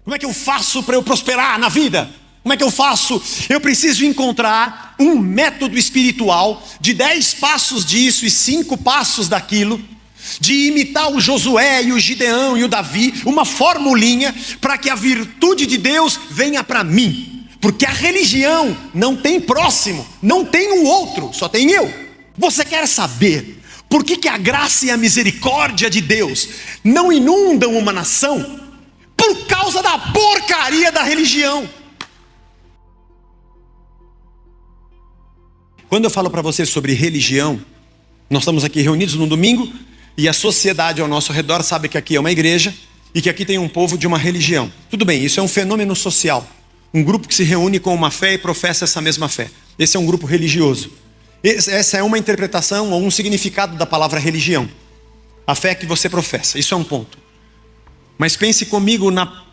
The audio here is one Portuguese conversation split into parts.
Como é que eu faço para eu prosperar na vida? Como é que eu faço? Eu preciso encontrar um método espiritual de 10 passos disso e 5 passos daquilo, de imitar o Josué e o Gideão e o Davi, uma formulinha para que a virtude de Deus venha para mim. Porque a religião não tem próximo, não tem um outro, só tem eu. Você quer saber por que a graça e a misericórdia de Deus não inundam uma nação? Por causa da porcaria da religião. Quando eu falo para você sobre religião, nós estamos aqui reunidos no domingo e a sociedade ao nosso redor sabe que aqui é uma igreja e que aqui tem um povo de uma religião. Tudo bem, isso é um fenômeno social. Um grupo que se reúne com uma fé e professa essa mesma fé. Esse é um grupo religioso. Essa é uma interpretação ou um significado da palavra religião. A fé que você professa, isso é um ponto. Mas pense comigo na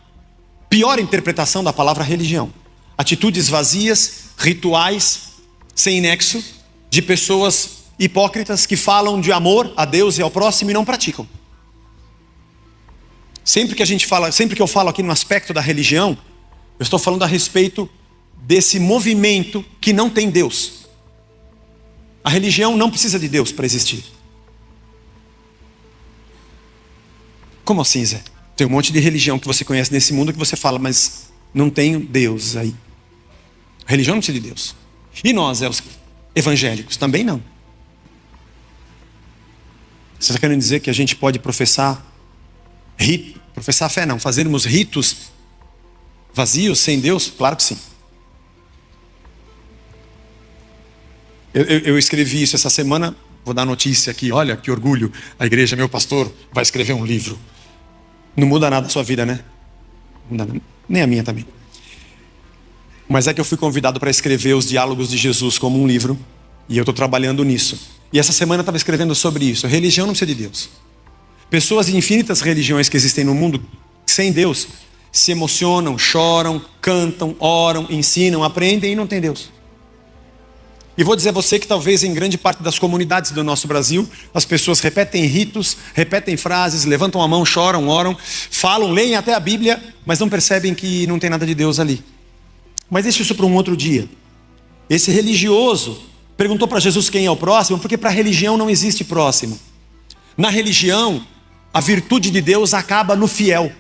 pior interpretação da palavra religião. Atitudes vazias, rituais, sem nexo, de pessoas hipócritas que falam de amor a Deus e ao próximo e não praticam. Sempre que eu falo aqui no aspecto da religião, eu estou falando a respeito desse movimento que não tem Deus. A religião não precisa de Deus para existir. Como assim, Zé? Tem um monte de religião que você conhece nesse mundo que você fala, mas não tem Deus aí. A religião não precisa de Deus. E nós, os evangélicos, também não. Você está querendo dizer que a gente pode professar fé não, fazermos ritos vazios, sem Deus? Claro que sim. Eu escrevi isso essa semana, vou dar notícia aqui, olha que orgulho, a igreja, meu pastor, vai escrever um livro. Não muda nada a sua vida, né? Não muda, nem a minha também. Mas é que eu fui convidado para escrever os diálogos de Jesus como um livro, e eu estou trabalhando nisso. E essa semana eu estava escrevendo sobre isso. A religião não precisa de Deus. Pessoas de infinitas religiões que existem no mundo, sem Deus, se emocionam, choram, cantam, oram, ensinam, aprendem e não tem Deus. E vou dizer a você que talvez em grande parte das comunidades do nosso Brasil, as pessoas repetem ritos, repetem frases, levantam a mão, choram, oram, falam, leem até a Bíblia, mas não percebem que não tem nada de Deus ali. Mas deixa isso para um outro dia. Esse religioso perguntou para Jesus quem é o próximo, porque para a religião não existe próximo. Na religião, a virtude de Deus acaba no fiel.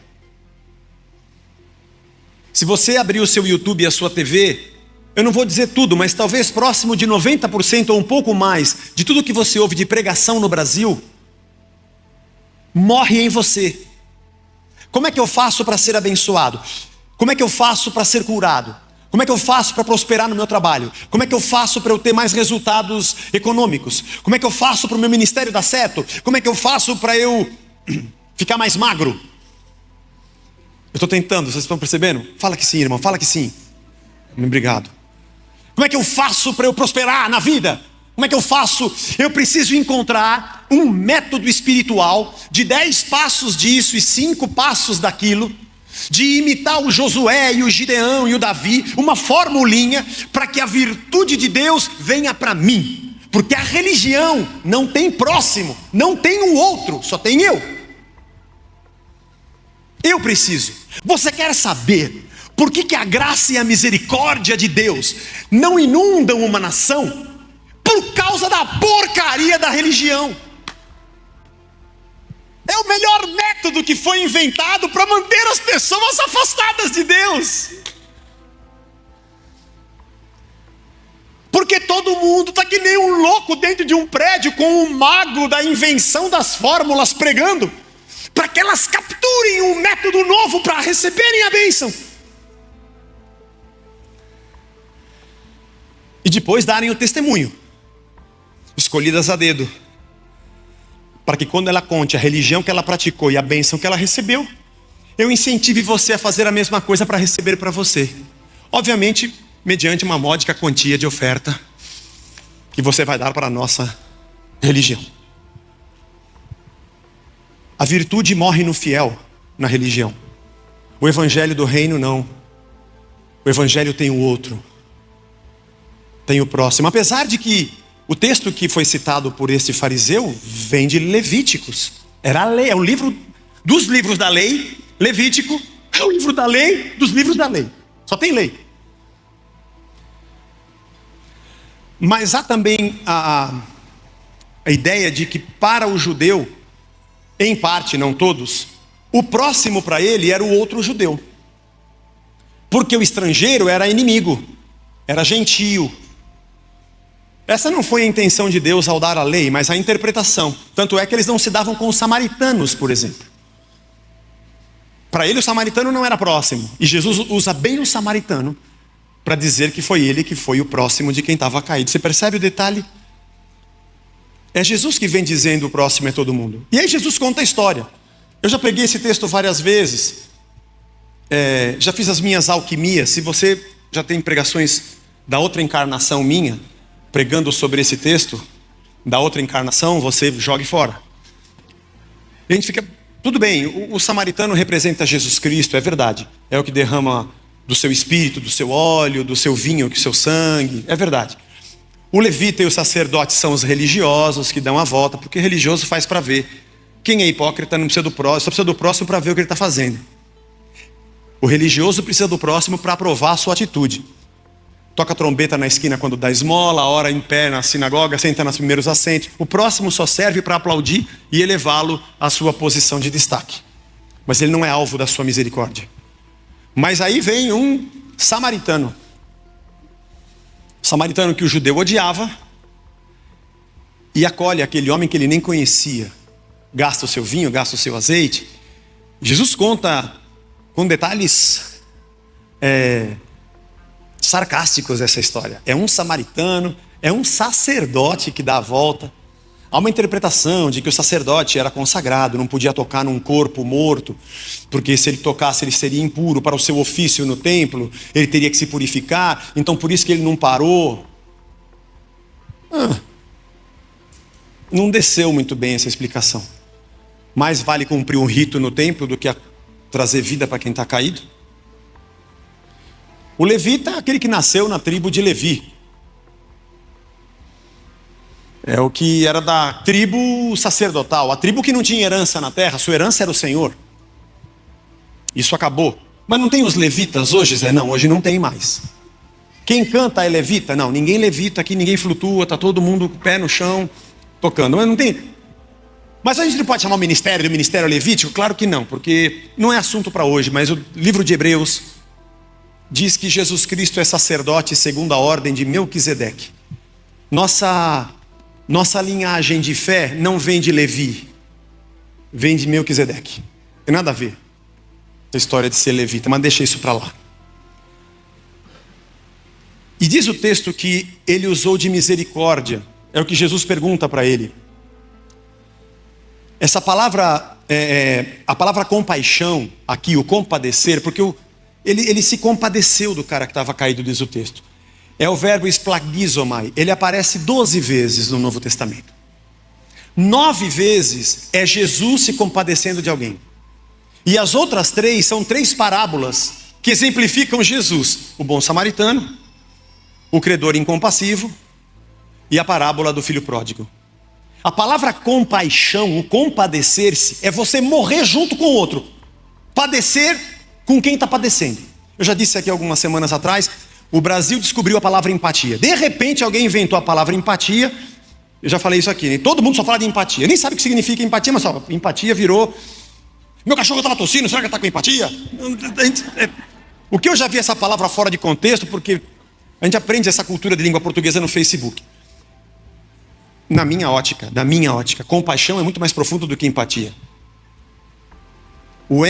Se você abrir o seu YouTube e a sua TV, eu não vou dizer tudo, mas talvez próximo de 90% ou um pouco mais de tudo que você ouve de pregação no Brasil, morre em você. Como é que eu faço para ser abençoado? Como é que eu faço para ser curado? Como é que eu faço para prosperar no meu trabalho? Como é que eu faço para eu ter mais resultados econômicos? Como é que eu faço para o meu ministério dar certo? Como é que eu faço para eu ficar mais magro? Eu estou tentando, vocês estão percebendo? Fala que sim, irmão, fala que sim. Obrigado. Como é que eu faço para eu prosperar na vida? Como é que eu faço? Eu preciso encontrar um método espiritual de 10 passos disso e 5 passos daquilo, de imitar o Josué e o Gideão e o Davi, uma formulinha para que a virtude de Deus venha para mim. Porque a religião não tem próximo, não tem um outro, só tem eu. Eu preciso. Você quer saber por que a graça e a misericórdia de Deus não inundam uma nação? Por causa da porcaria da religião. É o melhor método que foi inventado para manter as pessoas afastadas de Deus. Porque todo mundo está que nem um louco dentro de um prédio com um mago da invenção das fórmulas pregando, para que elas capturem um método novo para receberem a bênção. E depois darem o testemunho, escolhidas a dedo, para que quando ela conte a religião que ela praticou e a bênção que ela recebeu, eu incentive você a fazer a mesma coisa para receber para você. Obviamente, mediante uma módica quantia de oferta que você vai dar para a nossa religião. A virtude morre no fiel, na religião. O evangelho do reino não. O evangelho tem o outro. Tem o próximo. Apesar de que o texto que foi citado por este fariseu vem de Levíticos. Era a lei, é um livro dos livros da lei, Levítico, É o livro da lei dos livros da lei. Só tem lei. Mas há também a ideia de que para o judeu, em parte, não todos, o próximo para ele era o outro judeu. Porque o estrangeiro era inimigo, era gentio. Essa não foi a intenção de Deus ao dar a lei, mas a interpretação. Tanto é que eles não se davam com os samaritanos, por exemplo. Para ele o samaritano não era próximo. E Jesus usa bem o samaritano para dizer que foi ele que foi o próximo de quem estava caído. Você percebe o detalhe? É Jesus que vem dizendo o próximo é todo mundo. E aí Jesus conta a história. Eu já peguei esse texto várias vezes. Já fiz as minhas alquimias. Se você já tem pregações da outra encarnação minha, pregando sobre esse texto, da outra encarnação, você jogue fora. E a gente fica, tudo bem, o samaritano representa Jesus Cristo, é verdade. É o que derrama do seu espírito, do seu óleo, do seu vinho, do seu sangue, é verdade. O levita e o sacerdote são os religiosos que dão a volta, porque religioso faz para ver. Quem é hipócrita não precisa do próximo, só precisa do próximo para ver o que ele está fazendo. O religioso precisa do próximo para aprovar a sua atitude. Toca trombeta na esquina quando dá esmola, ora em pé na sinagoga, senta nos primeiros assentos. O próximo só serve para aplaudir e elevá-lo à sua posição de destaque. Mas ele não é alvo da sua misericórdia. Mas aí vem um samaritano. Samaritano que o judeu odiava e acolhe aquele homem que ele nem conhecia. Gasta o seu vinho, gasta o seu azeite. Jesus conta com detalhes sarcásticos essa história. É um samaritano, é um sacerdote que dá a volta. Há uma interpretação de que o sacerdote era consagrado, não podia tocar num corpo morto, porque se ele tocasse ele seria impuro para o seu ofício no templo, ele teria que se purificar, então por isso que ele não parou. Não desceu muito bem essa explicação. Mais vale cumprir um rito no templo do que trazer vida para quem está caído. O levita é aquele que nasceu na tribo de Levi. É o que era da tribo sacerdotal, a tribo que não tinha herança na terra, sua herança era o Senhor. Isso acabou. Mas não tem os levitas hoje, Zé? Não, hoje não tem mais. Quem canta é levita? Não, ninguém levita aqui, ninguém flutua, está todo mundo com o pé no chão, tocando. Mas não tem. Mas a gente não pode chamar o ministério do ministério levítico? Claro que não, porque não é assunto para hoje, mas o livro de Hebreus diz que Jesus Cristo é sacerdote segundo a ordem de Melquisedeque. Nossa linhagem de fé não vem de Levi, vem de Melquisedeque. Tem nada a ver a história de ser levita, mas deixa isso para lá. E diz o texto que ele usou de misericórdia. É o que Jesus pergunta para ele. Essa palavra, a palavra compaixão aqui, o compadecer, porque ele se compadeceu do cara que estava caído, diz o texto. É o verbo esplagizomai. Ele aparece 12 vezes no Novo Testamento. 9 vezes é Jesus se compadecendo de alguém. E as outras 3 são 3 parábolas que exemplificam Jesus. O bom samaritano, o credor incompassivo e a parábola do filho pródigo. A palavra compaixão, o compadecer-se, é você morrer junto com o outro. Padecer com quem está padecendo. Eu já disse aqui algumas semanas atrás, o Brasil descobriu a palavra empatia. De repente alguém inventou a palavra empatia. Eu já falei isso aqui, todo mundo só fala de empatia. Nem sabe o que significa empatia, mas só, empatia virou... Meu cachorro estava tossindo, será que está com empatia? O que eu já vi essa palavra fora de contexto, porque a gente aprende essa cultura de língua portuguesa no Facebook. Da minha ótica, compaixão é muito mais profundo do que empatia. O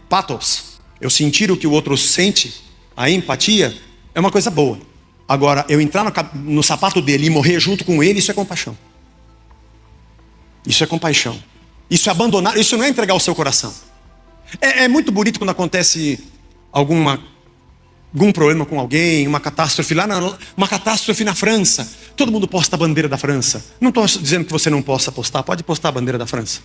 pathos, eu sentir o que o outro sente, a empatia, é uma coisa boa. Agora, eu entrar no sapato dele e morrer junto com ele, isso é compaixão. Isso é compaixão. Isso é abandonar, isso não é entregar o seu coração. É muito bonito quando acontece algum problema com alguém, uma catástrofe uma catástrofe na França. Todo mundo posta a bandeira da França. Não estou dizendo que você não possa postar, pode postar a bandeira da França.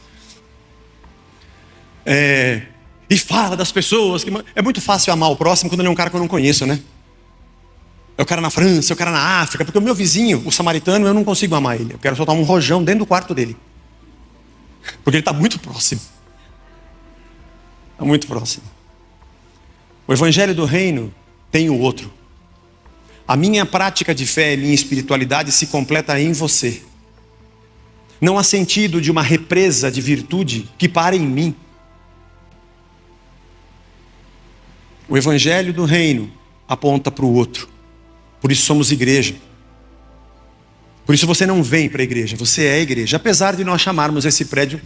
E fala das pessoas. É muito fácil amar o próximo quando ele é um cara que eu não conheço, né? É o cara na França, é o cara na África, porque o meu vizinho, o samaritano, eu não consigo amar ele. Eu quero soltar um rojão dentro do quarto dele. Porque ele está muito próximo. Está muito próximo. O evangelho do reino tem o outro. A minha prática de fé e minha espiritualidade se completa em você. Não há sentido de uma represa de virtude que pare em mim. O evangelho do reino aponta para o outro. Por isso somos igreja. Por isso você não vem para a igreja, você é a igreja. Apesar de nós chamarmos esse prédio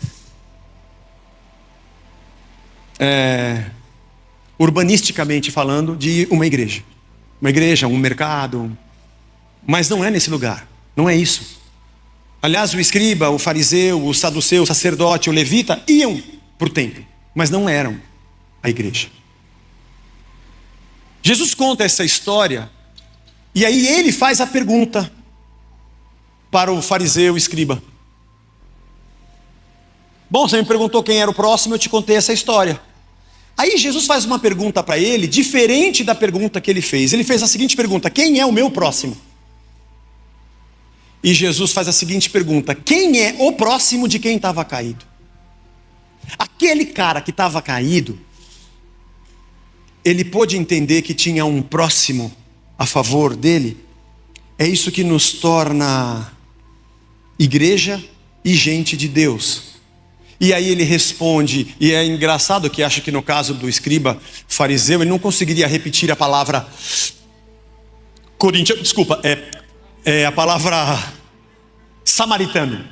urbanisticamente falando, de uma igreja. Uma igreja, um mercado. Mas não é nesse lugar, não é isso. Aliás, o escriba, o fariseu, o saduceu, o sacerdote, o levita iam para o templo, mas não eram a igreja. Jesus conta essa história, e aí ele faz a pergunta para o fariseu, o escriba. Bom, você me perguntou quem era o próximo, eu te contei essa história. Aí Jesus faz uma pergunta para ele, diferente da pergunta que ele fez. Ele fez a seguinte pergunta: quem é o meu próximo? E Jesus faz a seguinte pergunta: quem é o próximo de quem estava caído? Aquele cara que estava caído, ele pôde entender que tinha um próximo a favor dele. É isso que nos torna igreja e gente de Deus. E aí ele responde, e é engraçado que acho que no caso do escriba fariseu, ele não conseguiria repetir a palavra corintiano, desculpa, é a palavra samaritano.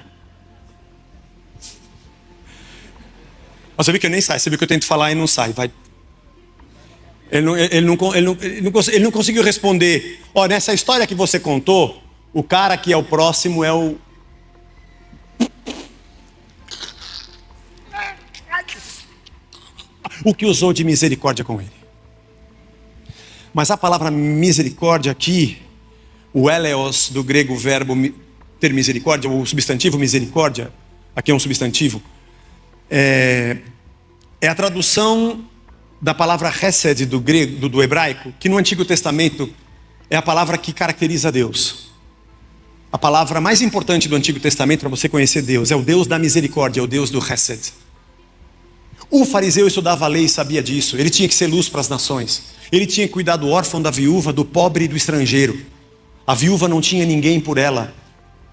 Você viu que eu nem sai, você viu que eu tento falar e não sai, vai. Ele não conseguiu responder. Ó, nessa história que você contou, o cara que é o próximo é o... o que usou de misericórdia com ele. Mas a palavra misericórdia aqui, o eleos do grego, o verbo ter misericórdia, o substantivo misericórdia, aqui é um substantivo, é a tradução da palavra hesed do grego, do hebraico, que no Antigo Testamento é a palavra que caracteriza Deus. A palavra mais importante do Antigo Testamento para você conhecer Deus é o Deus da misericórdia, é o Deus do hesed. O fariseu estudava a lei e sabia disso. Ele tinha que ser luz para as nações. Ele tinha que cuidar do órfão, da viúva, do pobre e do estrangeiro. A viúva não tinha ninguém por ela.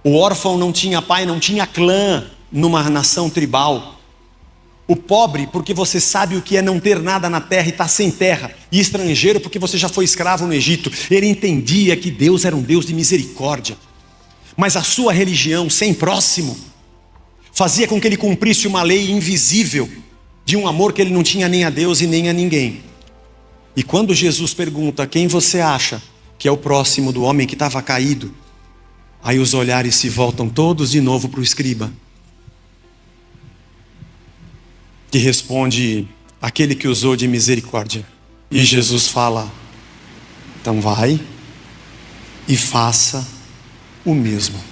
O órfão não tinha pai, não tinha clã numa nação tribal. O pobre, porque você sabe o que é não ter nada na terra e estar sem terra. E estrangeiro, porque você já foi escravo no Egito. Ele entendia que Deus era um Deus de misericórdia. Mas a sua religião, sem próximo, fazia com que ele cumprisse uma lei invisível, de um amor que ele não tinha nem a Deus e nem a ninguém. E quando Jesus pergunta quem você acha que é o próximo do homem que estava caído, aí os olhares se voltam todos de novo para o escriba, que responde: aquele que usou de misericórdia. E Jesus fala: então vai e faça o mesmo.